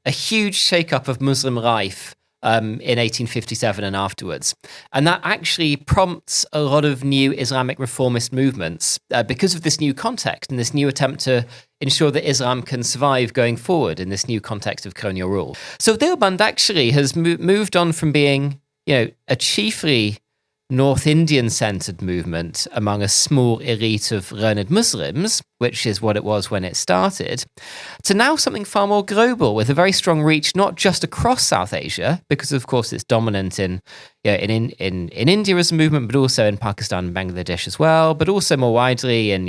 a huge shake-up of Muslim life in 1857 and afterwards. And that actually prompts a lot of new Islamic reformist movements because of this new context and this new attempt to ensure that Islam can survive going forward in this new context of colonial rule. So Deoband actually has moved on from being, a chiefly North Indian-centered movement among a small elite of learned Muslims, which is what it was when it started, to now something far more global with a very strong reach, not just across South Asia, because of course it's dominant in India as a movement, but also in Pakistan and Bangladesh as well, but also more widely in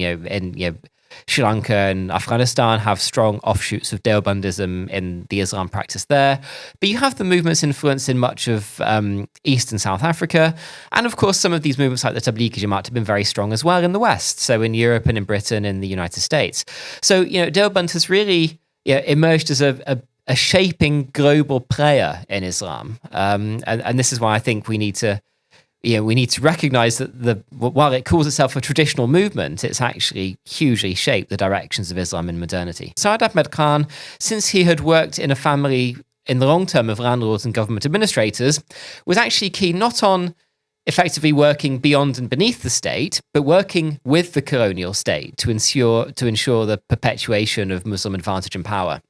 Sri Lanka and Afghanistan have strong offshoots of Deobandism in the Islam practice there. But you have the movement's influence in much of East and South Africa. And of course, some of these movements like the Tablighi Jamaat have been very strong as well in the West. So in Europe and in Britain and the United States. So, Deoband has really emerged as a shaping global player in Islam. And this is why I think we need to recognize that while it calls itself a traditional movement, it's actually hugely shaped the directions of Islam in modernity. Saad Ahmed Khan, since he had worked in a family in the long term of landlords and government administrators, was actually keen not on effectively working beyond and beneath the state, but working with the colonial state to ensure the perpetuation of Muslim advantage and power.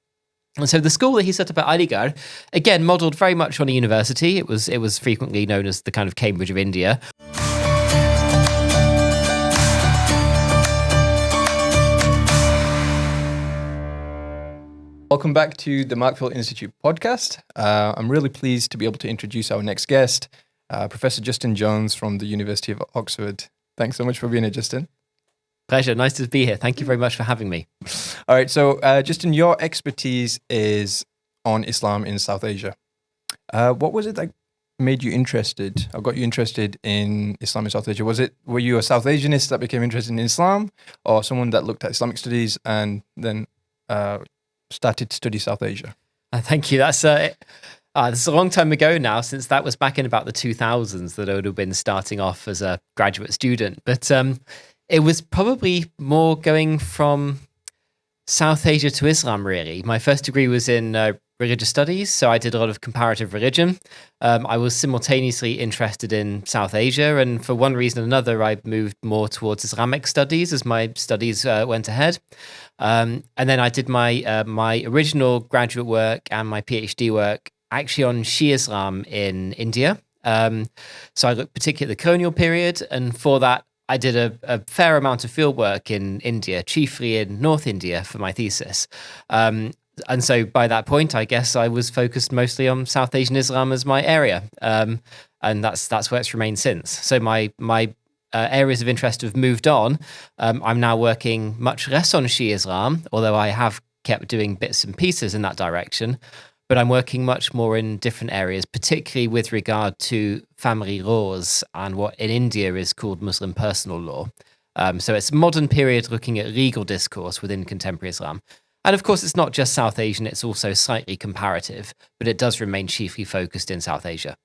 And so the school that he set up at Aligarh, again, modelled very much on a university. It was frequently known as the kind of Cambridge of India. Welcome back to the Markfield Institute podcast. I'm really pleased to be able to introduce our next guest, Professor Justin Jones from the University of Oxford. Thanks so much for being here, Justin. Pleasure. Nice to be here. Thank you very much for having me. All right. So, Justin, your expertise is on Islam in South Asia. What was it that made you interested, or got you interested in Islam in South Asia? Were you a South Asianist that became interested in Islam, or someone that looked at Islamic studies and then started to study South Asia? Thank you. That's this is a long time ago now, since that was back in about the 2000s that I would have been starting off as a graduate student. But it was probably more going from South Asia to Islam, really. My first degree was in religious studies, so I did a lot of comparative religion. I was simultaneously interested in South Asia, and for one reason or another, I moved more towards Islamic studies as my studies went ahead. And then I did my original graduate work and my PhD work actually on Shia Islam in India. So I looked particularly at the colonial period, and for that, I did a fair amount of field work in India, chiefly in North India for my thesis. And so by that point, I guess I was focused mostly on South Asian Islam as my area. And that's where it's remained since. So my areas of interest have moved on. I'm now working much less on Shia Islam, although I have kept doing bits and pieces in that direction. But I'm working much more in different areas, particularly with regard to family laws and what in India is called Muslim personal law. So it's modern period looking at legal discourse within contemporary Islam. And of course, it's not just South Asian, it's also slightly comparative, but it does remain chiefly focused in South Asia.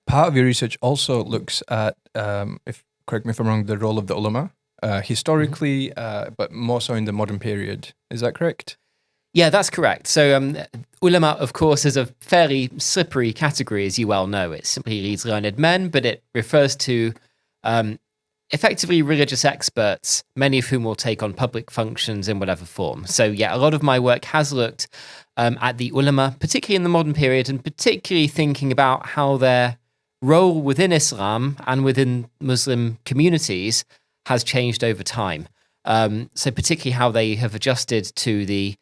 Part of your research also looks at, correct me if I'm wrong, the role of the ulama, historically, but more so in the modern period. Is that correct? Yeah, that's correct. So ulama, of course, is a fairly slippery category, as you well know. It simply reads learned men, but it refers to effectively religious experts, many of whom will take on public functions in whatever form. So yeah, a lot of my work has looked at the ulama, particularly in the modern period, and particularly thinking about how their role within Islam and within Muslim communities has changed over time. So particularly how they have adjusted to the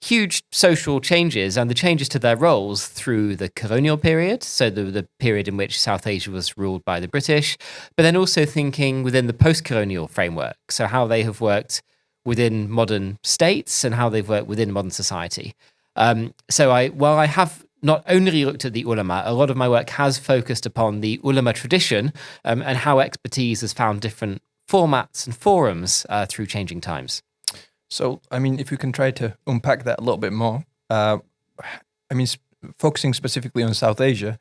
huge social changes and the changes to their roles through the colonial period, so the period in which South Asia was ruled by the British, but then also thinking within the post-colonial framework, so how they have worked within modern states and how they've worked within modern society. While I have not only looked at the ulama, a lot of my work has focused upon the ulama tradition and how expertise has found different formats and forums through changing times. So, I mean, if we can try to unpack that a little bit more, focusing specifically on South Asia,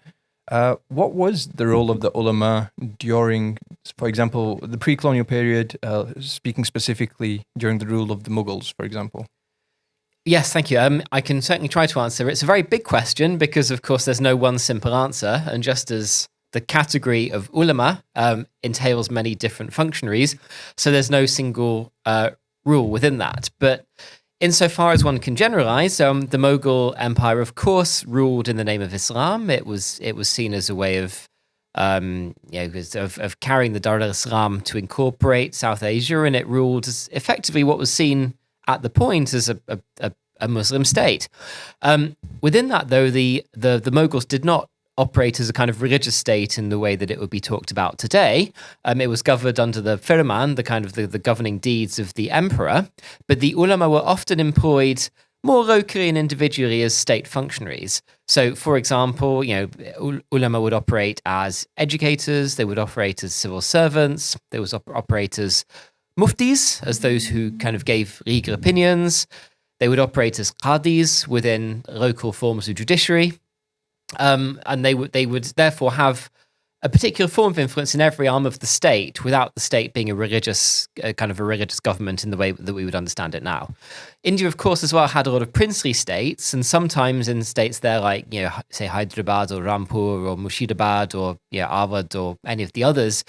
what was the role of the ulama during, for example, the pre-colonial period, speaking specifically during the rule of the Mughals, for example? Yes, thank you. I can certainly try to answer. It's a very big question because, of course, there's no one simple answer. And just as the category of ulama entails many different functionaries, so there's no single rule within that. But insofar as one can generalize, the Mughal Empire, of course, ruled in the name of Islam. It was seen as a way of of carrying the Dar al-Islam to incorporate South Asia, and it ruled as effectively what was seen at the point as a Muslim state. Within that, though, the Mughals did not operate as a kind of religious state in the way that it would be talked about today. It was governed under the firman, the kind of the governing deeds of the emperor, but the ulama were often employed more locally and individually as state functionaries. So, for example, ulama would operate as educators, they would operate as civil servants, they would operate as muftis, as those who kind of gave legal opinions. They would operate as qadis within local forms of judiciary. And they would therefore have a particular form of influence in every arm of the state without the state being a religious government in the way that we would understand it now. India, of course, as well had a lot of princely states, and sometimes in states there like, say Hyderabad or Rampur or Murshidabad or Awadh or any of the others,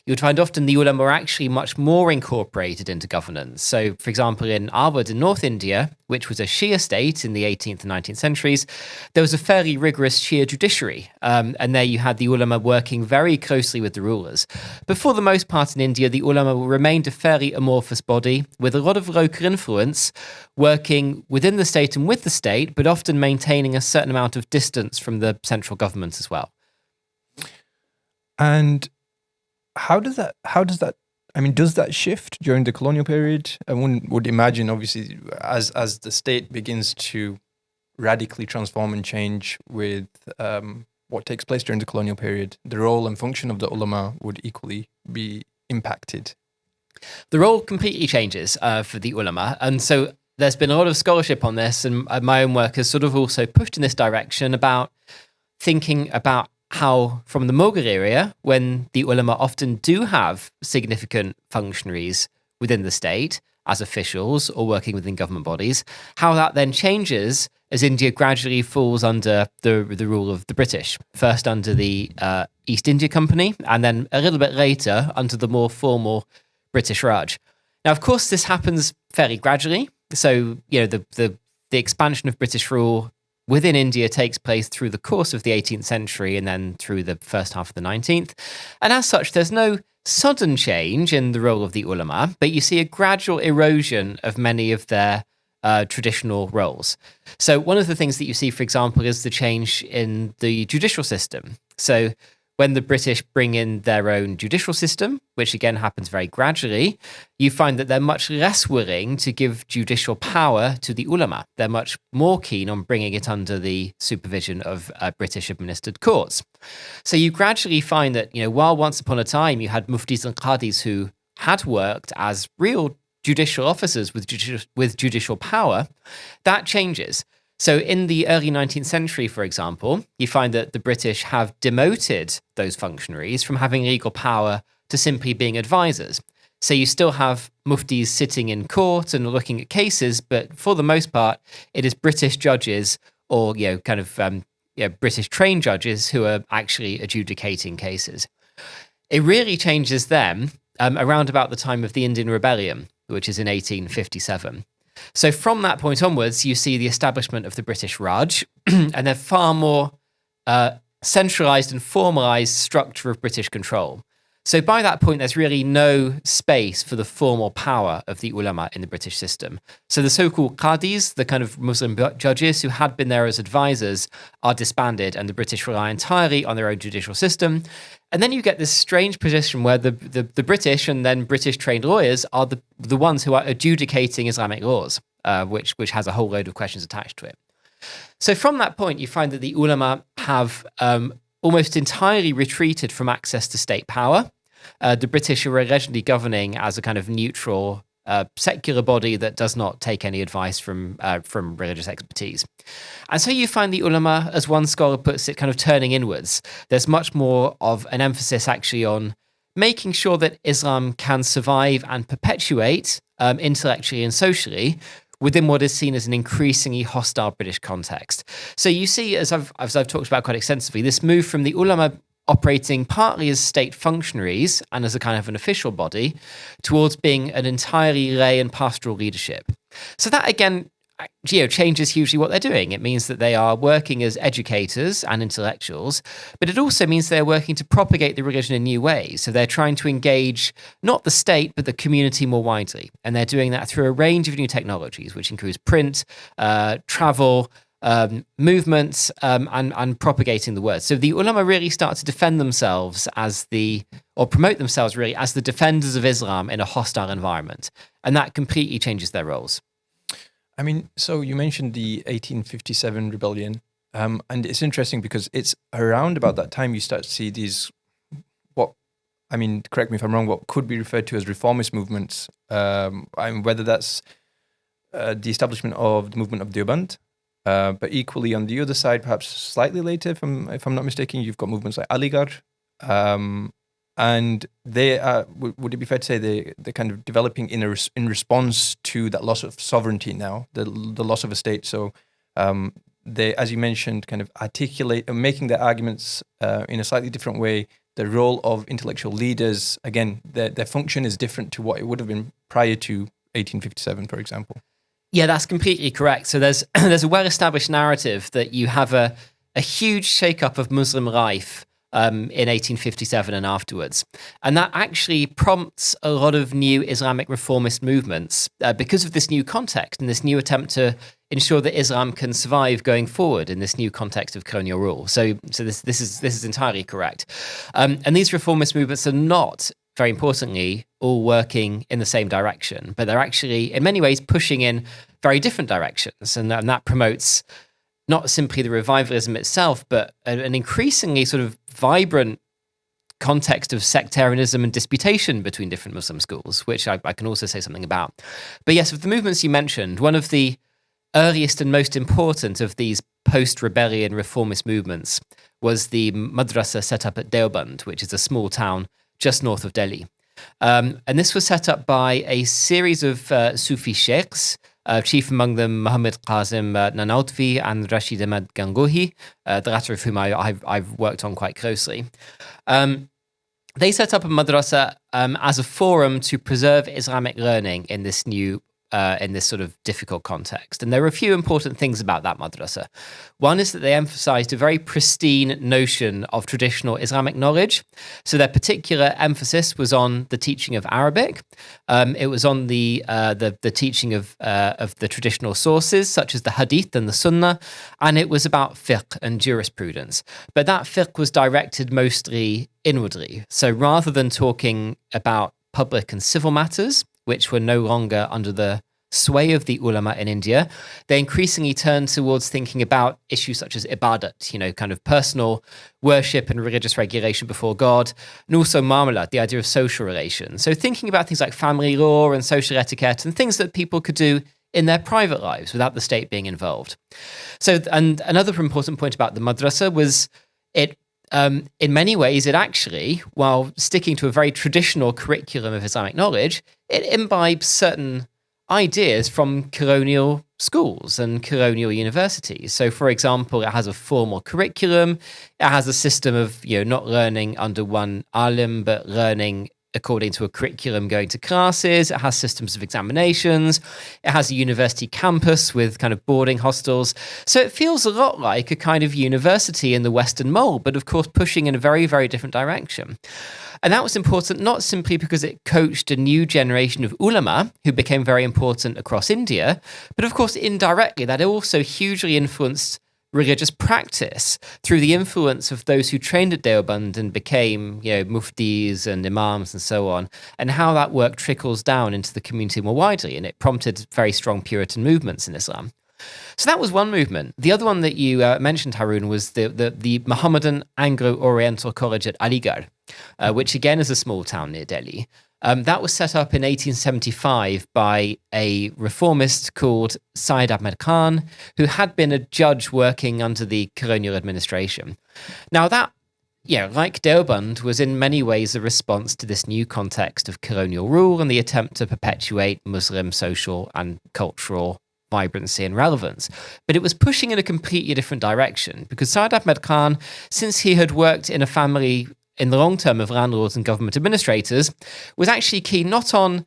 you would find often the ulama were actually much more incorporated into governance. So, for example, in Awadh in North India, which was a Shia state in the 18th and 19th centuries, there was a fairly rigorous Shia judiciary, and there you had the ulama working very closely with the rulers. But for the most part in India, the ulama remained a fairly amorphous body with a lot of local influence, working within the state and with the state, but often maintaining a certain amount of distance from the central government as well. And does that shift during the colonial period? And one would imagine, obviously, as the state begins to radically transform and change with what takes place during the colonial period, the role and function of the ulama would equally be impacted. The role completely changes for the ulama. And so there's been a lot of scholarship on this, and my own work has sort of also pushed in this direction about thinking about how from the Mughal era, when the ulama often do have significant functionaries within the state as officials or working within government bodies, how that then changes as India gradually falls under the rule of the British, first under the East India Company, and then a little bit later under the more formal British Raj. Now, of course, this happens fairly gradually. So, the expansion of British rule within India takes place through the course of the 18th century and then through the first half of the 19th. And as such, there's no sudden change in the role of the ulama, but you see a gradual erosion of many of their traditional roles. So one of the things that you see, for example, is the change in the judicial system. So when the British bring in their own judicial system, which again happens very gradually, you find that they're much less willing to give judicial power to the ulama. They're much more keen on bringing it under the supervision of British administered courts. So you gradually find that, while once upon a time you had muftis and qadis who had worked as real judicial officers with judicial power, that changes. So in the early 19th century, for example, you find that the British have demoted those functionaries from having legal power to simply being advisors. So you still have muftis sitting in court and looking at cases, but for the most part, it is British judges or, British trained judges who are actually adjudicating cases. It really changes then around about the time of the Indian Rebellion, which is in 1857. So from that point onwards, you see the establishment of the British Raj and a far more centralized and formalized structure of British control. So by that point, there's really no space for the formal power of the ulama in the British system. So the so-called qadis, the kind of Muslim judges who had been there as advisors, are disbanded, and the British rely entirely on their own judicial system. And then you get this strange position where the British and then British trained lawyers are the ones who are adjudicating Islamic laws, which has a whole load of questions attached to it. So from that point, you find that the ulama have almost entirely retreated from access to state power. The British are allegedly governing as a kind of neutral, secular body that does not take any advice from religious expertise. And so you find the ulama, as one scholar puts it, kind of turning inwards. There's much more of an emphasis actually on making sure that Islam can survive and perpetuate intellectually and socially within what is seen as an increasingly hostile British context. So you see, as I've talked about quite extensively, this move from the Ulama operating partly as state functionaries and as a kind of an official body towards being an entirely lay and pastoral leadership. So that, again, changes hugely what they're doing. It means that they are working as educators and intellectuals, but it also means they're working to propagate the religion in new ways. So they're trying to engage not the state, but the community more widely. And they're doing that through a range of new technologies, which includes print, travel, movements, and propagating the word. So the ulama really start to defend themselves or promote themselves really as the defenders of Islam in a hostile environment. And that completely changes their roles. I mean, so you mentioned the 1857 rebellion, and it's interesting because it's around about that time you start to see these, correct me if I'm wrong, what could be referred to as reformist movements, whether that's the establishment of the movement of Deoband, but equally on the other side, perhaps slightly later, if I'm not mistaken, you've got movements like Aligarh, and they are, would it be fair to say they're kind of developing in response to that loss of sovereignty now, the loss of a state. So they, as you mentioned, kind of articulate, making their arguments in a slightly different way. The role of intellectual leaders, again, their function is different to what it would have been prior to 1857, for example. Yeah, that's completely correct. So there's a well-established narrative that you have a huge shake-up of Muslim life in 1857 and afterwards. And that actually prompts a lot of new Islamic reformist movements because of this new context and this new attempt to ensure that Islam can survive going forward in this new context of colonial rule. So this is entirely correct. And these reformist movements are not, very importantly, all working in the same direction, but they're actually, in many ways, pushing in very different directions. And that promotes not simply the revivalism itself, but an increasingly sort of vibrant context of sectarianism and disputation between different Muslim schools, which I can also say something about. But yes, of the movements you mentioned, one of the earliest and most important of these post-rebellion reformist movements was the madrasa set up at Deoband, which is a small town just north of Delhi. And this was set up by a series of Sufi sheikhs, chief among them Muhammad Qasim Nanautvi and Rashid Ahmad Gangohi, the latter of whom I've worked on quite closely. They set up a madrasa as a forum to preserve Islamic learning in this sort of difficult context. And there are a few important things about that madrasa. One is that they emphasized a very pristine notion of traditional Islamic knowledge. So their particular emphasis was on the teaching of Arabic. It was on the teaching of the traditional sources, such as the Hadith and the Sunnah, and it was about fiqh and jurisprudence. But that fiqh was directed mostly inwardly. So rather than talking about public and civil matters, which were no longer under the sway of the ulama in India, they increasingly turned towards thinking about issues such as ibadat, kind of personal worship and religious regulation before God, and also muamalat, the idea of social relations. So thinking about things like family law and social etiquette and things that people could do in their private lives without the state being involved. So, and another important point about the madrasa was it, in many ways, it actually, while sticking to a very traditional curriculum of Islamic knowledge, it imbibes certain ideas from colonial schools and colonial universities. So, for example, it has a formal curriculum. It has a system of, not learning under one alim, but learning according to a curriculum, going to classes. It has systems of examinations. It has a university campus with kind of boarding hostels. So it feels a lot like a kind of university in the Western mold, but of course pushing in a very, very different direction. And that was important not simply because it coached a new generation of ulama who became very important across India, but of course indirectly that also hugely influenced religious practice through the influence of those who trained at Deoband and became, muftis and imams and so on, and how that work trickles down into the community more widely. And it prompted very strong Puritan movements in Islam. So that was one movement. The other one that you mentioned, Haroon, was the Mohammedan Anglo-Oriental College at Aligarh, which again is a small town near Delhi. That was set up in 1875 by a reformist called Syed Ahmed Khan, who had been a judge working under the colonial administration. Now that, like Deoband, was in many ways a response to this new context of colonial rule and the attempt to perpetuate Muslim social and cultural vibrancy and relevance. But it was pushing in a completely different direction because Saad Ahmed Khan, since he had worked in a family in the long term of landlords and government administrators, was actually keen not on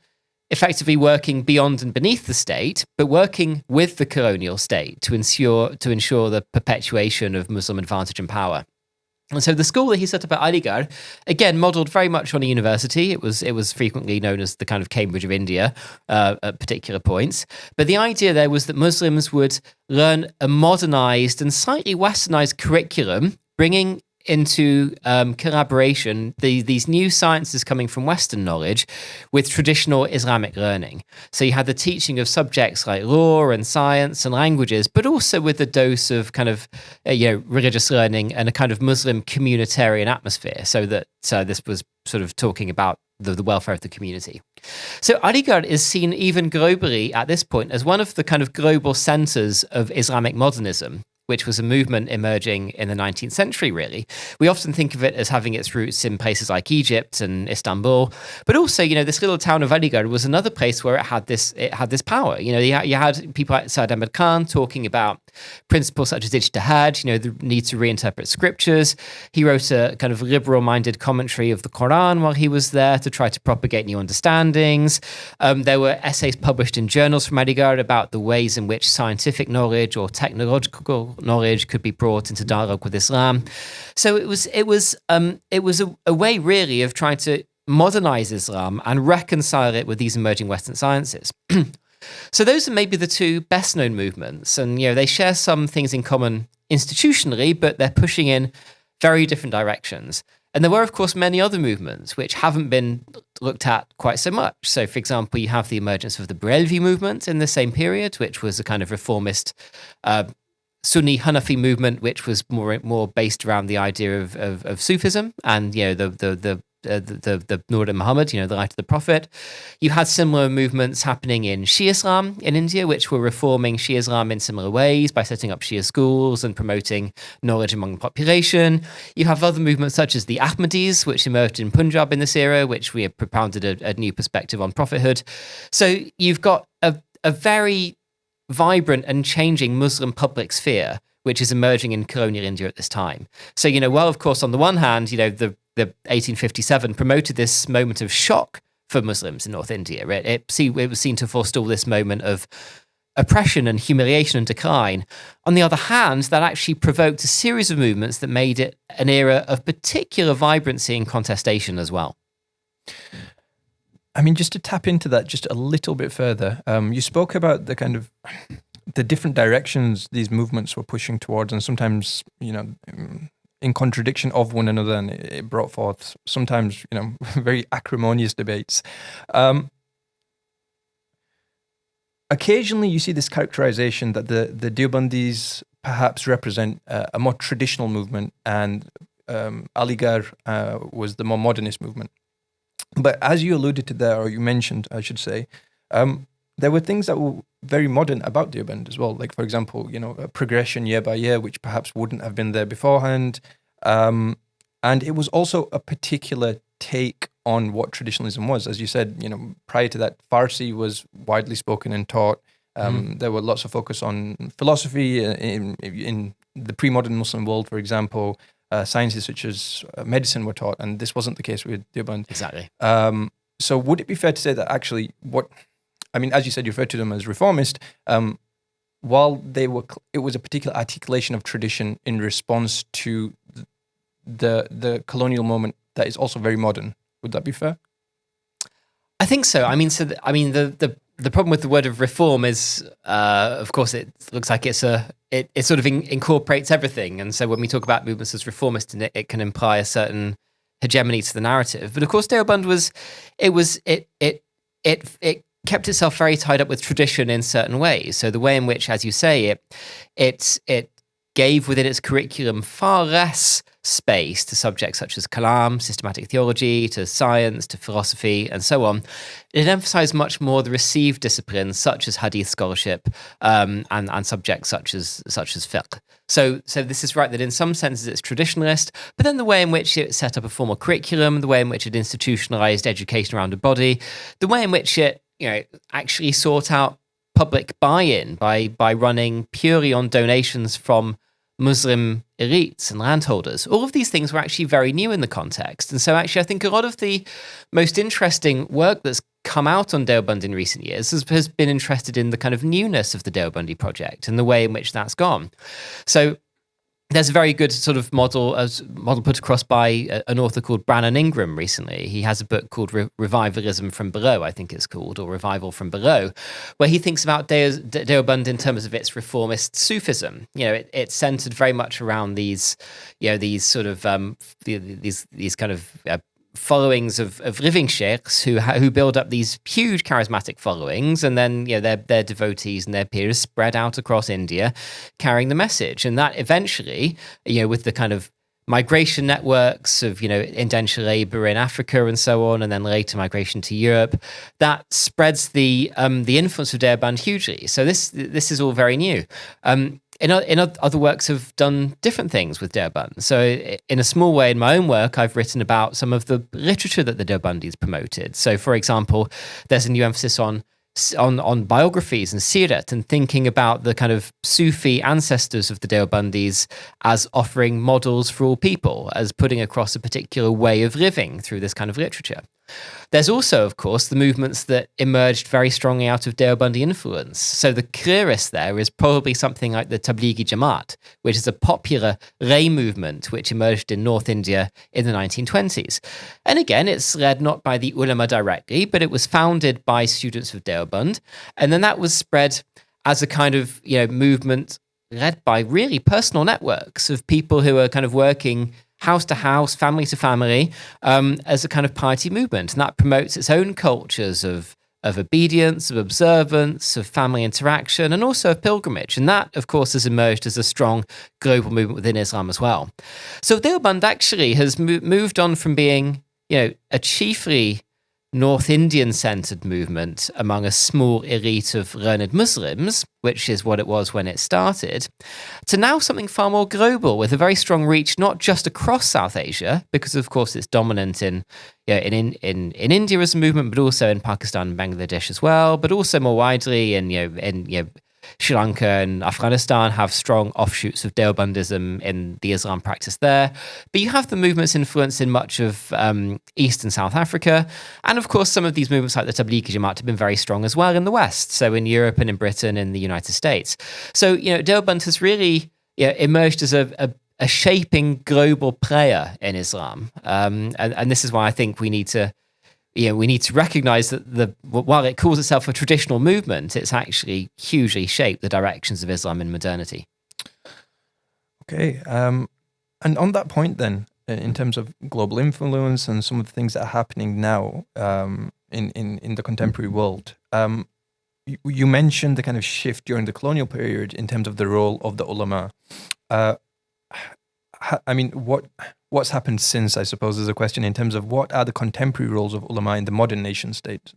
effectively working beyond and beneath the state, but working with the colonial state to ensure the perpetuation of Muslim advantage and power. And so the school that he set up at Aligarh, again, modelled very much on a university. It was frequently known as the kind of Cambridge of India at particular points. But the idea there was that Muslims would learn a modernised and slightly westernised curriculum, bringing into collaboration these new sciences coming from Western knowledge with traditional Islamic learning. So you had the teaching of subjects like law and science and languages, but also with a dose of kind of religious learning and a kind of Muslim communitarian atmosphere. So this was sort of talking about the welfare of the community. So Aligarh is seen even globally at this point as one of the kind of global centres of Islamic modernism, which was a movement emerging in the 19th century, really. We often think of it as having its roots in places like Egypt and Istanbul, but also, this little town of Aligarh was another place where it had this power. You had people like Saad Ahmed Khan talking about principles such as ijtihad, the need to reinterpret scriptures. He wrote a kind of liberal-minded commentary of the Quran while he was there to try to propagate new understandings. There were essays published in journals from Aligarh about the ways in which scientific knowledge or technological knowledge could be brought into dialogue with Islam. So it was a way really of trying to modernize Islam and reconcile it with these emerging Western sciences. So those are maybe the two best known movements, and they share some things in common institutionally, but they're pushing in very different directions. And there were, of course, many other movements which haven't been looked at quite so much. So, for example, you have the emergence of the Barelvi movement in the same period, which was a kind of reformist Sunni Hanafi movement, which was more based around the idea of Sufism and the Nur Muhammad, the light of the Prophet. You had similar movements happening in Shia Islam in India, which were reforming Shia Islam in similar ways by setting up Shia schools and promoting knowledge among the population. You have other movements such as the Ahmadis, which emerged in Punjab in this era, which we have propounded a new perspective on prophethood. So you've got a very vibrant and changing Muslim public sphere, which is emerging in colonial India at this time. So, while of course on the one hand, the 1857 promoted this moment of shock for Muslims in North India. It was seen to forestall this moment of oppression and humiliation and decline. On the other hand, that actually provoked a series of movements that made it an era of particular vibrancy and contestation as well. I mean, just to tap into that just a little bit further, you spoke about the kind of the different directions these movements were pushing towards, and sometimes, in contradiction of one another, and it brought forth sometimes, very acrimonious debates. Occasionally, you see this characterization that the Deobandis perhaps represent a more traditional movement, and Aligarh was the more modernist movement. But as you alluded to there, or you mentioned, I should say, there were things that were very modern about Deoband as well. Like, for example, a progression year by year, which perhaps wouldn't have been there beforehand. And it was also a particular take on what traditionalism was. As you said, prior to that, Farsi was widely spoken and taught. There were lots of focus on philosophy in the pre-modern Muslim world, for example. Sciences such as medicine were taught, and this wasn't the case with Deoband. Exactly. So would it be fair to say that actually as you said, you referred to them as reformist, while it was a particular articulation of tradition in response to the colonial moment that is also very modern. Would that be fair? I think so. The problem with the word of reform is, of course, it looks like it sort of incorporates everything. And so when we talk about movements as reformist, it can imply a certain hegemony to the narrative. But of course, Deoband it kept itself very tied up with tradition in certain ways. So the way in which, as you say, it gave within its curriculum far less space to subjects such as kalam, systematic theology, to science, to philosophy, and so on. It emphasized much more the received disciplines such as hadith scholarship and subjects such as fiqh. So this is right that in some senses it's traditionalist, but then the way in which it set up a formal curriculum, the way in which it institutionalized education around a body, the way in which it actually sought out public buy-in by running purely on donations from Muslim elites and landholders. All of these things were actually very new in the context. And so actually I think a lot of the most interesting work that's come out on Deoband in recent years has been interested in the kind of newness of the Deobandi project and the way in which that's gone. So there's a very good sort of model put across by an author called Brannon Ingram recently. He has a book called Revivalism from Below, I think it's called, or Revival from Below, where he thinks about Deoband in terms of its reformist Sufism. It's centered very much around these sort of these kind of followings of living sheikhs who build up these huge charismatic followings, and then their devotees and their peers spread out across India carrying the message. And that eventually, with the kind of migration networks of indentured labor in Africa and so on, and then later migration to Europe, that spreads the influence of Deoband hugely. So this is all very new. In other works have done different things with Deoband. So in a small way, in my own work, I've written about some of the literature that the Deobandis promoted. So for example, there's a new emphasis on biographies and sirat, and thinking about the kind of Sufi ancestors of the Deobandis as offering models for all people, as putting across a particular way of living through this kind of literature. There's also, of course, the movements that emerged very strongly out of Deobandi influence. So the clearest there is probably something like the Tablighi Jamaat, which is a popular lay movement which emerged in North India in the 1920s. And again, it's led not by the ulama directly, but it was founded by students of Deoband. And then that was spread as a kind of movement led by really personal networks of people who are kind of working house to house, family to family, as a kind of piety movement. And that promotes its own cultures of obedience, of observance, of family interaction, and also of pilgrimage. And that, of course, has emerged as a strong global movement within Islam as well. So Deoband actually has moved on from being, a chiefly North Indian-centered movement among a small elite of learned Muslims, which is what it was when it started, to now something far more global with a very strong reach, not just across South Asia, because of course it's dominant in India as a movement, but also in Pakistan and Bangladesh as well, but also more widely in Sri Lanka and Afghanistan have strong offshoots of Deobandism in the Islam practice there. But you have the movement's influence in much of East and South Africa. And of course, some of these movements like the Tablighi Jamaat have been very strong as well in the West. So in Europe and in Britain and the United States. So, Deoband has really emerged as a shaping global player in Islam. And this is why I think we need to recognize that while it calls itself a traditional movement, it's actually hugely shaped the directions of Islam in modernity. Okay. And on that point then, in terms of global influence and some of the things that are happening now in the contemporary world, you mentioned the kind of shift during the colonial period in terms of the role of the ulama. What's happened since, I suppose, is a question in terms of what are the contemporary roles of ulama in the modern nation state?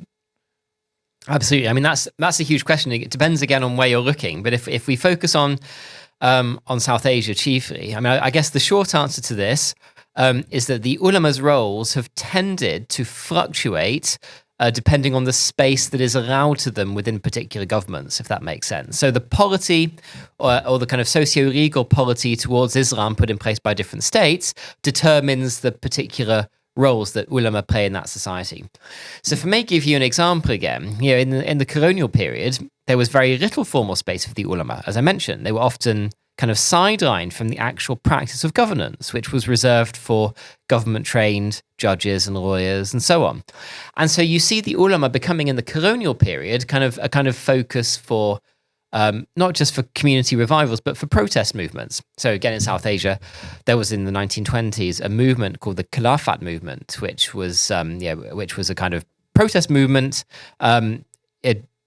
Absolutely. I mean, that's a huge question. It depends again on where you're looking. But if we focus on South Asia chiefly, I mean, I guess the short answer to this is that the ulama's roles have tended to fluctuate depending on the space that is allowed to them within particular governments, if that makes sense. So the polity or the kind of socio-legal polity towards Islam put in place by different states determines the particular roles that ulama play in that society. So if I may give you an example again, in the colonial period, there was very little formal space for the ulama. As I mentioned, they were often kind of sidelined from the actual practice of governance, which was reserved for government-trained judges and lawyers and so on. And so you see the ulama becoming in the colonial period a kind of focus for not just for community revivals, but for protest movements. So again, in South Asia, there was in the 1920s a movement called the Khilafat movement, which was a kind of protest movement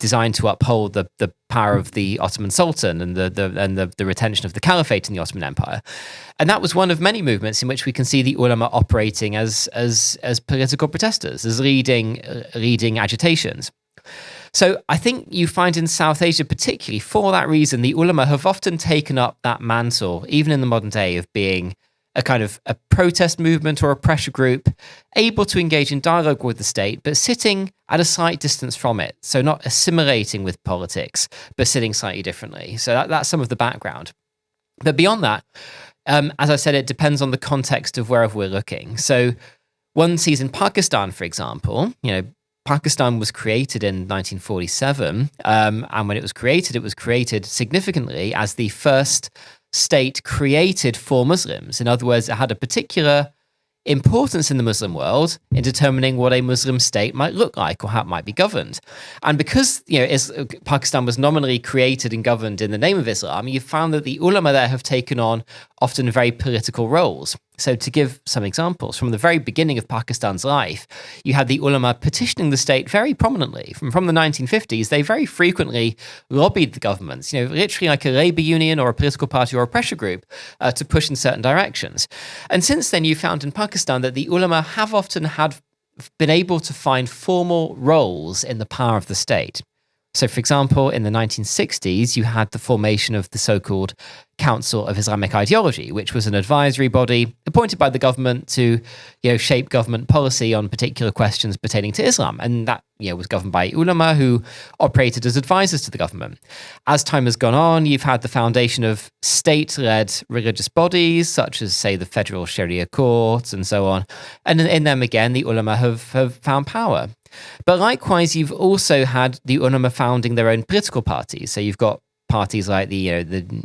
designed to uphold the power of the Ottoman Sultan and the retention of the caliphate in the Ottoman Empire. And that was one of many movements in which we can see the ulama operating as political protesters, as leading agitations. So I think you find in South Asia, particularly for that reason, the ulama have often taken up that mantle, even in the modern day, of being a kind of a protest movement or a pressure group, able to engage in dialogue with the state, but sitting at a slight distance from it. So not assimilating with politics, but sitting slightly differently. So that's some of the background. But beyond that, as I said, it depends on the context of wherever we're looking. So one sees in Pakistan, for example, Pakistan was created in 1947, and when it was created significantly as the first state created for Muslims. In other words, it had a particular importance in the Muslim world in determining what a Muslim state might look like or how it might be governed. And because Pakistan was nominally created and governed in the name of Islam, you found that the ulama there have taken on often very political roles. So to give some examples, from the very beginning of Pakistan's life, you had the ulama petitioning the state very prominently. From the 1950s, they very frequently lobbied the governments, literally like a labor union or a political party or a pressure group, to push in certain directions. And since then, you found in Pakistan that the ulama have often been able to find formal roles in the power of the state. So, for example, in the 1960s, you had the formation of the so-called Council of Islamic Ideology, which was an advisory body appointed by the government to, shape government policy on particular questions pertaining to Islam. And that, was governed by ulama who operated as advisors to the government. As time has gone on, you've had the foundation of state-led religious bodies, such as, say, the Federal Sharia Court and so on. And in them, again, the ulama have found power. But likewise, you've also had the ulama founding their own political parties. So you've got parties like the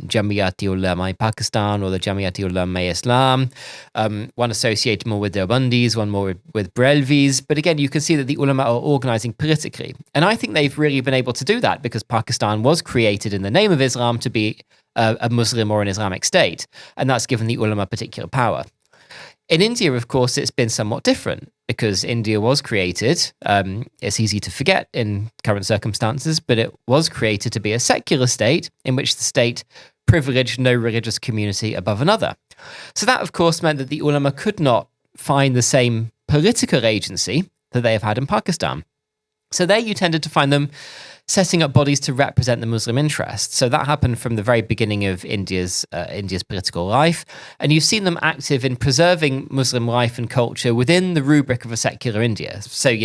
Jamiyat-e-Ulama in Pakistan or the Jamiyat-e-Ulama Islam, one associated more with Deobandis, one more with Brelvis. But again, you can see that the ulama are organizing politically. And I think they've really been able to do that because Pakistan was created in the name of Islam to be a Muslim or an Islamic state. And that's given the ulama particular power. In India, of course, it's been somewhat different because India was created, it's easy to forget in current circumstances, but it was created to be a secular state in which the state privileged no religious community above another. So that, of course, meant that the ulama could not find the same political agency that they have had in Pakistan. So there you tended to find them setting up bodies to represent the Muslim interests. So that happened from the very beginning of India's political life. And you've seen them active in preserving Muslim life and culture within the rubric of a secular India. So,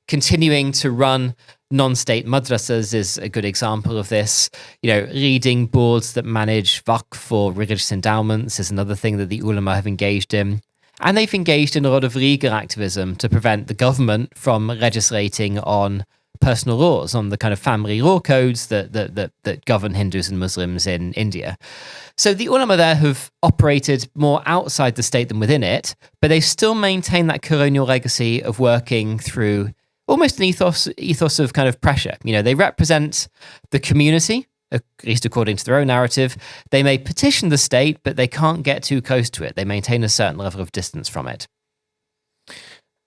continuing to run non-state madrasas is a good example of this. Leading boards that manage waqf for religious endowments is another thing that the ulama have engaged in. And they've engaged in a lot of legal activism to prevent the government from legislating on personal laws, on the kind of family law codes that govern Hindus and Muslims in India. So the ulama there have operated more outside the state than within it, but they still maintain that colonial legacy of working through almost an ethos of kind of pressure. They represent the community, at least according to their own narrative. They may petition the state, but they can't get too close to it. They maintain a certain level of distance from it.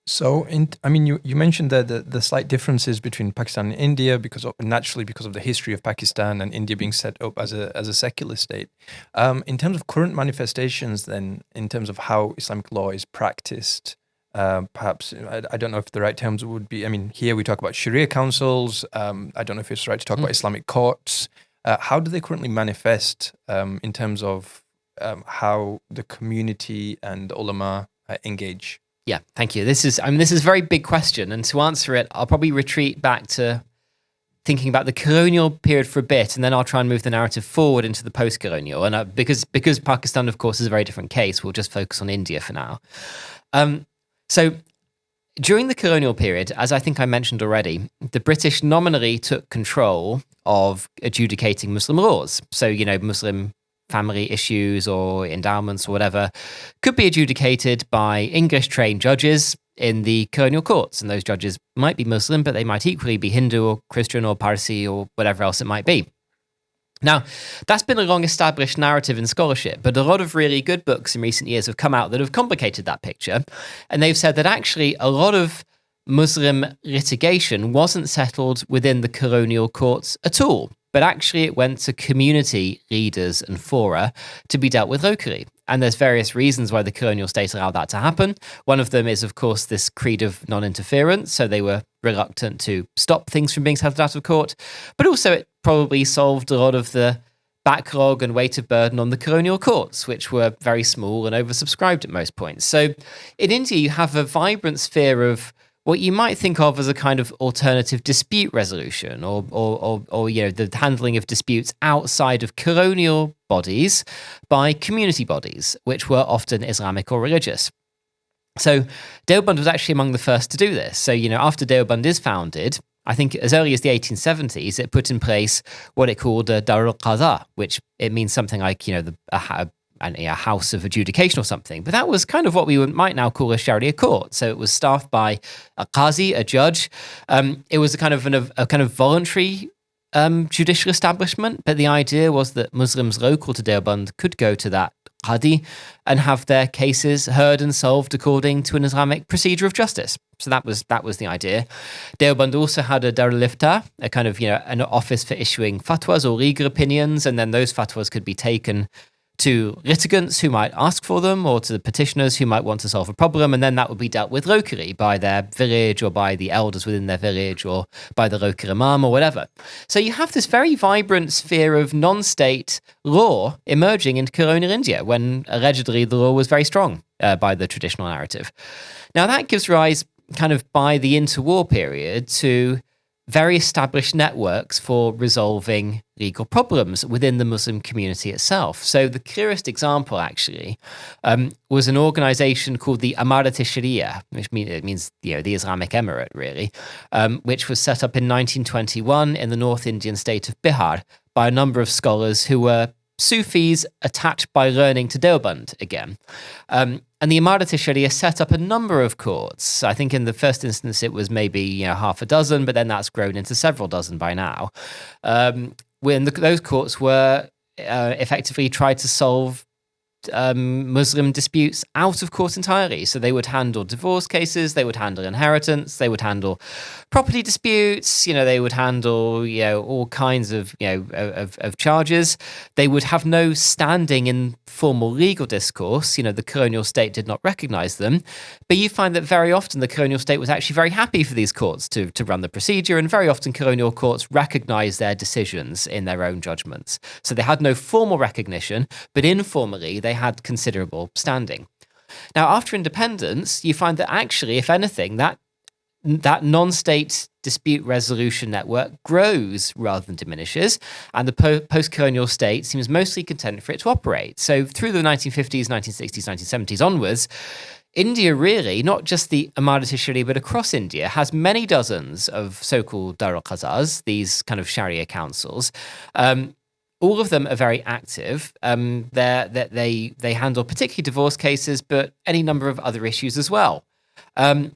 So, you mentioned the slight differences between Pakistan and India because of the history of Pakistan and India being set up as a secular state. In terms of current manifestations, then, in terms of how Islamic law is practiced, perhaps I don't know if the right terms would be. Here we talk about Sharia councils. I don't know if it's right to talk about Islamic courts. How do they currently manifest in terms of how the community and the ulama engage? Yeah, thank you. This is a very big question. And to answer it, I'll probably retreat back to thinking about the colonial period for a bit, and then I'll try and move the narrative forward into the post-colonial. And because Pakistan, of course, is a very different case, we'll just focus on India for now. So during the colonial period, as I think I mentioned already, the British nominally took control of adjudicating Muslim laws. So, Muslim family issues or endowments or whatever could be adjudicated by English-trained judges in the colonial courts. And those judges might be Muslim, but they might equally be Hindu or Christian or Parsi or whatever else it might be. Now, that's been a long-established narrative in scholarship, but a lot of really good books in recent years have come out that have complicated that picture. And they've said that actually a lot of Muslim litigation wasn't settled within the colonial courts at all, but actually it went to community leaders and fora to be dealt with locally. And there's various reasons why the colonial state allowed that to happen. One of them is, of course, this creed of non-interference. So they were reluctant to stop things from being settled out of court. But also it probably solved a lot of the backlog and weight of burden on the colonial courts, which were very small and oversubscribed at most points. So in India, you have a vibrant sphere of what you might think of as a kind of alternative dispute resolution, or the handling of disputes outside of colonial bodies by community bodies, which were often Islamic or religious. So Deoband was actually among the first to do this. So, after Deoband is founded, I think as early as the 1870s, it put in place what it called a Dar al-Qadha, which it means something like, a house of adjudication or something. But that was kind of what we might now call a Sharia court. So it was staffed by a qazi, a judge. It was a kind of voluntary judicial establishment. But the idea was that Muslims local to Deoband could go to that qadi and have their cases heard and solved according to an Islamic procedure of justice. So that was the idea. Deoband also had a Dar al-Ifta, a kind of an office for issuing fatwas or legal opinions, and then those fatwas could be taken to litigants who might ask for them, or to the petitioners who might want to solve a problem, and then that would be dealt with locally by their village or by the elders within their village or by the local imam or whatever. So you have this very vibrant sphere of non-state law emerging in colonial India when allegedly the law was very strong by the traditional narrative. Now that gives rise kind of by the interwar period to very established networks for resolving legal problems within the Muslim community itself. So the clearest example, actually, was an organization called the Amarat-e-Sharia, which means the Islamic Emirate, really, which was set up in 1921 in the North Indian state of Bihar by a number of scholars who were Sufis attached by learning to Deoband again. And the Amarat-e-Sharia set up a number of courts. I think in the first instance it was maybe half a dozen, but then that's grown into several dozen by now. When those courts were effectively tried to solve Muslim disputes out of court entirely. So they would handle divorce cases, they would handle inheritance, they would handle property disputes, they would handle all kinds of of charges. They would have no standing in formal legal discourse. The colonial state did not recognize them. But you find that very often the colonial state was actually very happy for these courts to run the procedure, and very often colonial courts recognized their decisions in their own judgments. So they had no formal recognition, but informally they had considerable standing. Now, after independence, you find that actually, if anything, that non-state dispute resolution network grows rather than diminishes, and the post-colonial state seems mostly content for it to operate. So through the 1950s, 1960s, 1970s onwards, India really, not just the Amarat-e-Sharia, but across India, has many dozens of so-called Dar al-Qadhas, these kind of Sharia councils. All of them are very active. They handle particularly divorce cases, but any number of other issues as well. And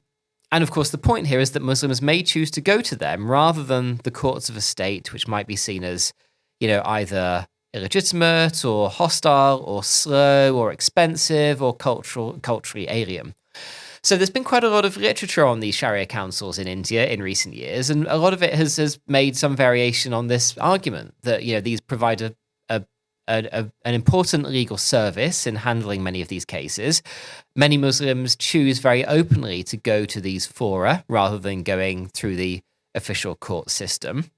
of course, the point here is that Muslims may choose to go to them rather than the courts of a state, which might be seen as, either illegitimate or hostile or slow or expensive or culturally alien. So there's been quite a lot of literature on these Sharia councils in India in recent years, and a lot of it has made some variation on this argument that these provide an important legal service in handling many of these cases. Many Muslims choose very openly to go to these fora rather than going through the official court system.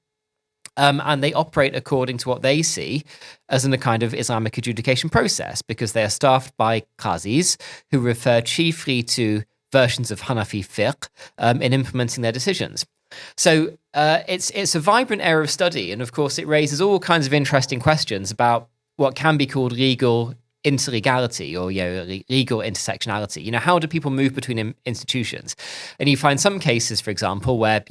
And they operate according to what they see as a kind of Islamic adjudication process, because they are staffed by qazis who refer chiefly to versions of Hanafi fiqh in implementing their decisions. So it's a vibrant area of study, and of course it raises all kinds of interesting questions about what can be called legal interlegality or legal intersectionality. How do people move between institutions? And you find some cases, for example, where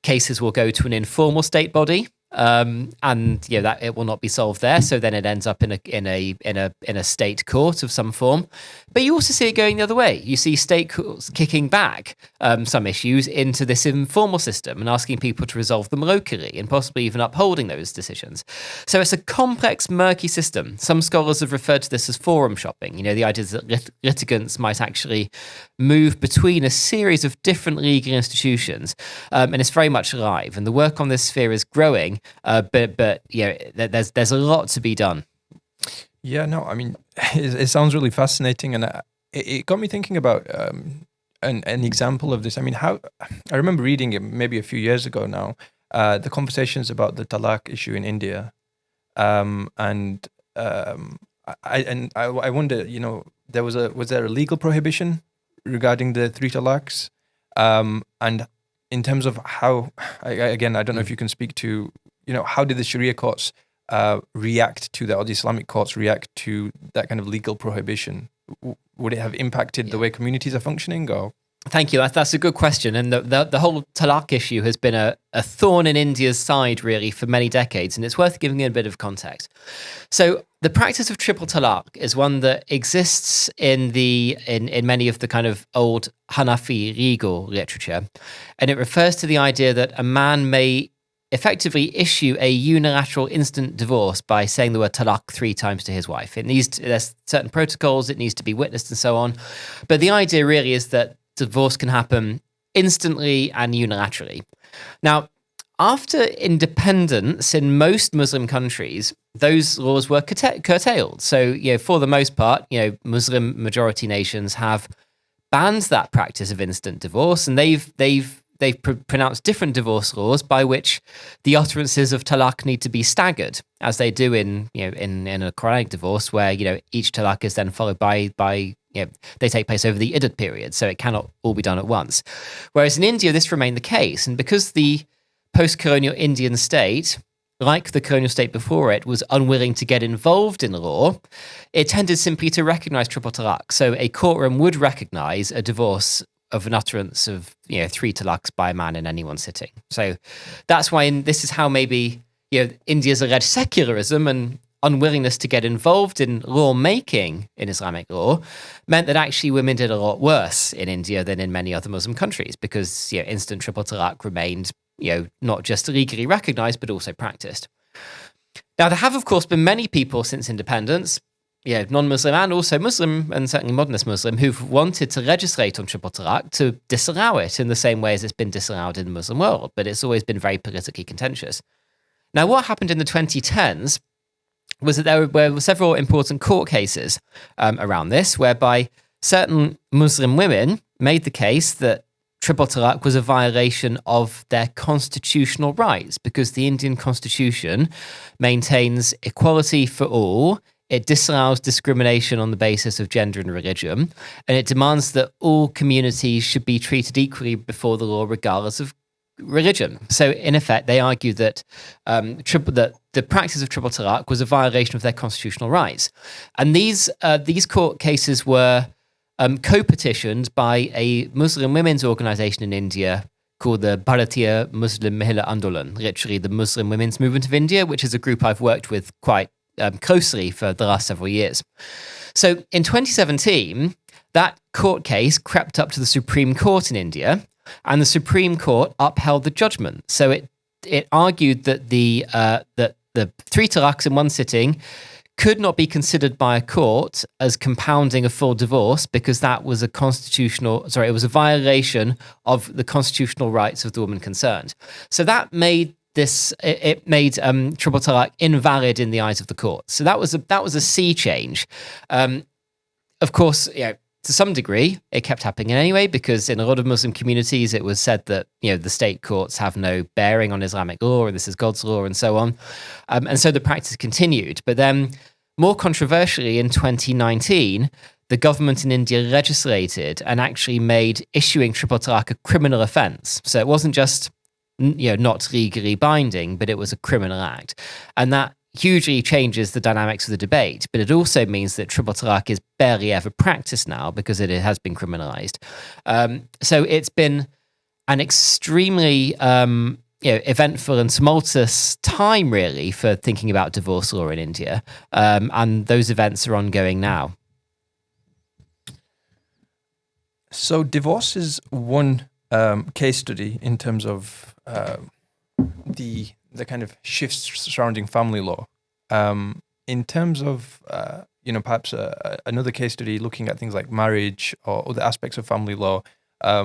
cases will go to an informal state body, and that it will not be solved there. So then it ends up in a state court of some form. But you also see it going the other way. You see state courts kicking back some issues into this informal system and asking people to resolve them locally and possibly even upholding those decisions. So it's a complex, murky system. Some scholars have referred to this as forum shopping. The idea is that litigants might actually move between a series of different legal institutions, and it's very much alive. And the work on this sphere is growing. But there's a lot to be done. Yeah, no, I mean, it sounds really fascinating, and it got me thinking about an example of this. I mean, I remember reading it maybe a few years ago now, the conversations about the talak issue in India, And I wonder, was there a legal prohibition regarding the three talaqs? And in terms of how, again, I don't know if you can speak to, how did the Sharia courts react to that, or the Islamic courts react to that kind of legal prohibition? Would it have impacted the way communities are functioning, or? Thank you. That's a good question. And the whole talak issue has been a thorn in India's side, really, for many decades. And it's worth giving it a bit of context. So the practice of triple talak is one that exists in many of the kind of old Hanafi legal literature. And it refers to the idea that a man may effectively issue a unilateral instant divorce by saying the word talak 3 times to his wife. There's certain protocols, it needs to be witnessed and so on. But the idea really is that divorce can happen instantly and unilaterally. Now, after independence in most Muslim countries, those laws were curtailed. So, for the most part, Muslim majority nations have banned that practice of instant divorce, and they've pronounced different divorce laws by which the utterances of talak need to be staggered, as they do in a Quranic divorce, where each talak is then followed by they take place over the iddat period, so it cannot all be done at once. Whereas in India, this remained the case, and because the post-colonial Indian state, like the colonial state before it, was unwilling to get involved in law, it tended simply to recognize triple talak. So a courtroom would recognize a divorce of an utterance of 3 talaks by a man in any one sitting. So that's why this is how maybe India's alleged secularism and unwillingness to get involved in lawmaking in Islamic law meant that actually women did a lot worse in India than in many other Muslim countries, because instant triple talaq remained not just legally recognized but also practiced. Now, there have of course been many people since independence, non-Muslim and also Muslim, and certainly modernist Muslim, who've wanted to legislate on triple talaq to disallow it in the same way as it's been disallowed in the Muslim world, but it's always been very politically contentious. Now, what happened in the 2010s was that there were several important court cases around this, whereby certain Muslim women made the case that triple talaq was a violation of their constitutional rights, because the Indian constitution maintains equality for all, it disallows discrimination on the basis of gender and religion, and it demands that all communities should be treated equally before the law regardless of religion. So in effect, they argued that that the practice of triple talaq was a violation of their constitutional rights. And these court cases were co-petitioned by a Muslim women's organization in India called the Bharatiya Muslim Mahila Andolan, literally the Muslim Women's Movement of India, which is a group I've worked with quite closely for the last several years. So in 2017, that court case crept up to the Supreme Court in India, and the Supreme Court upheld the judgment. So it argued that the 3 talaqs in one sitting could not be considered by a court as compounding a full divorce, because that was it was a violation of the constitutional rights of the woman concerned. So that made triple talaq invalid in the eyes of the court. So that was a sea change. Of course, to some degree, it kept happening anyway, because in a lot of Muslim communities, it was said that the state courts have no bearing on Islamic law, and this is God's law, and so on. And so the practice continued. But then, more controversially, in 2019, the government in India legislated and actually made issuing triple talaq a criminal offence. So it wasn't just not legally binding, but it was a criminal act, and that hugely changes the dynamics of the debate. But it also means that triple talaq is barely ever practiced now, because it has been criminalized. So it's been an extremely eventful and tumultuous time, really, for thinking about divorce law in India, and those events are ongoing now. So divorce is one case study in terms of the kind of shifts surrounding family law. In terms of perhaps another case study looking at things like marriage or other aspects of family law. I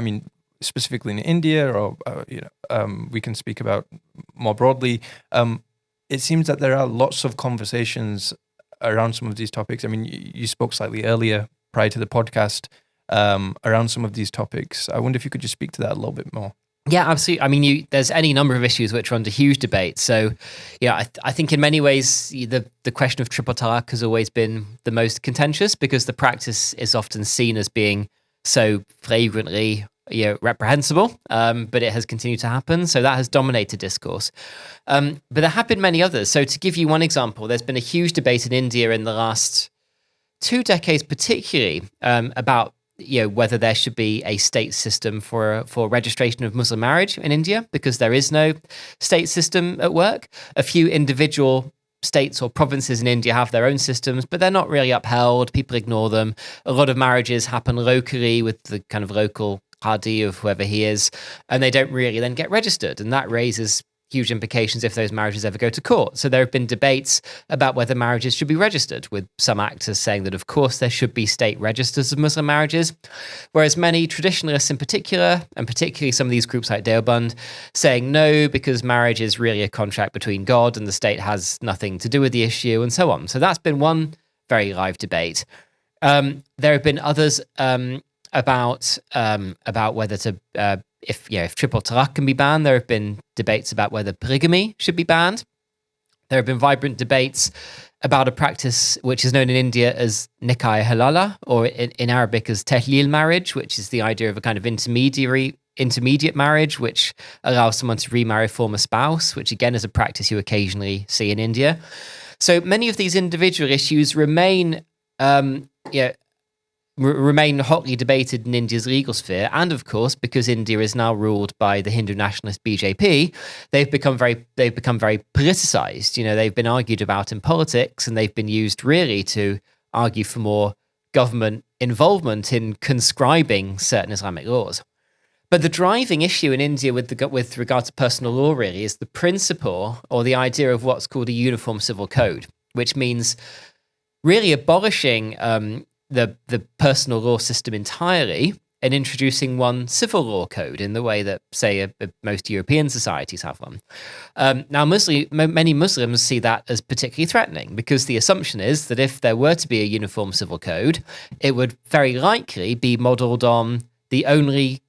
mean, specifically in India, or we can speak about more broadly. It seems that there are lots of conversations around some of these topics. I mean, you spoke slightly earlier prior to the podcast around some of these topics. I wonder if you could just speak to that a little bit more. Yeah, absolutely. I mean, there's any number of issues which are under huge debate. So, yeah, I think in many ways the question of triple talaq has always been the most contentious because the practice is often seen as being so flagrantly reprehensible, but it has continued to happen. So that has dominated discourse. But there have been many others. So to give you one example, there's been a huge debate in India in the last 2 decades, particularly about whether there should be a state system for registration of Muslim marriage in India, because there is no state system at work. A few individual states or provinces in India have their own systems, but they're not really upheld. People ignore them. A lot of marriages happen locally with the kind of local Hadi of whoever he is, and they don't really then get registered. And that raises huge implications if those marriages ever go to court. So there have been debates about whether marriages should be registered, with some actors saying that, of course, there should be state registers of Muslim marriages, whereas many traditionalists in particular, and particularly some of these groups like Deoband, saying no, because marriage is really a contract between God and the state has nothing to do with the issue, and so on. So that's been one very live debate. There have been others about whether to if triple talaq can be banned. There have been debates about whether polygamy should be banned. There have been vibrant debates about a practice which is known in India as nikah halala, or in Arabic as tahlil marriage, which is the idea of a kind of intermediate marriage, which allows someone to remarry a former spouse, which again is a practice you occasionally see in India. So many of these individual issues remain hotly debated in India's legal sphere. And of course, because India is now ruled by the Hindu nationalist BJP, they've become very politicized. They've been argued about in politics, and they've been used really to argue for more government involvement in conscribing certain Islamic laws. But the driving issue in India with regard to personal law really is the principle or the idea of what's called a uniform civil code, which means really abolishing the personal law system entirely and introducing one civil law code in the way that, say, most European societies have one. Now, many Muslims see that as particularly threatening, because the assumption is that if there were to be a uniform civil code, it would very likely be modelled on the only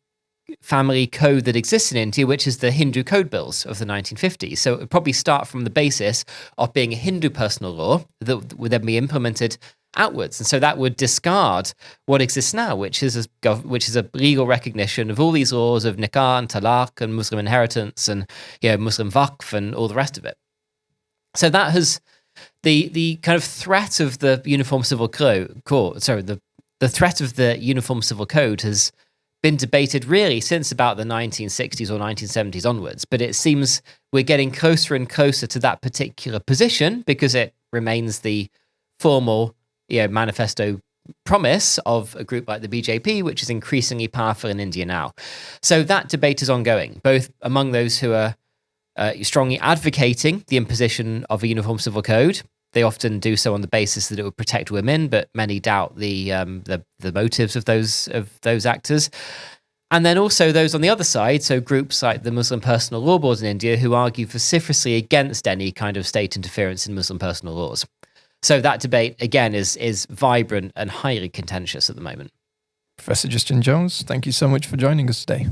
family code that exists in India, which is the Hindu code bills of the 1950s. So it would probably start from the basis of being a Hindu personal law that would then be implemented outwards, and so that would discard what exists now, which is a legal recognition of all these laws of nikah and talaq and Muslim inheritance and Muslim waqf and all the rest of it. So that has the kind of threat of the uniform civil code. The threat of the uniform civil code has been debated really since about the 1960s or 1970s onwards, but it seems we're getting closer and closer to that particular position because it remains the formal manifesto promise of a group like the BJP, which is increasingly powerful in India now. So that debate is ongoing, both among those who are strongly advocating the imposition of a uniform civil code. They often do so on the basis that it would protect women, but many doubt the motives of those actors. And then also those on the other side, so groups like the Muslim Personal Law Board in India, who argue vociferously against any kind of state interference in Muslim personal laws. So that debate, again, is vibrant and highly contentious at the moment. Professor Justin Jones, thank you so much for joining us today.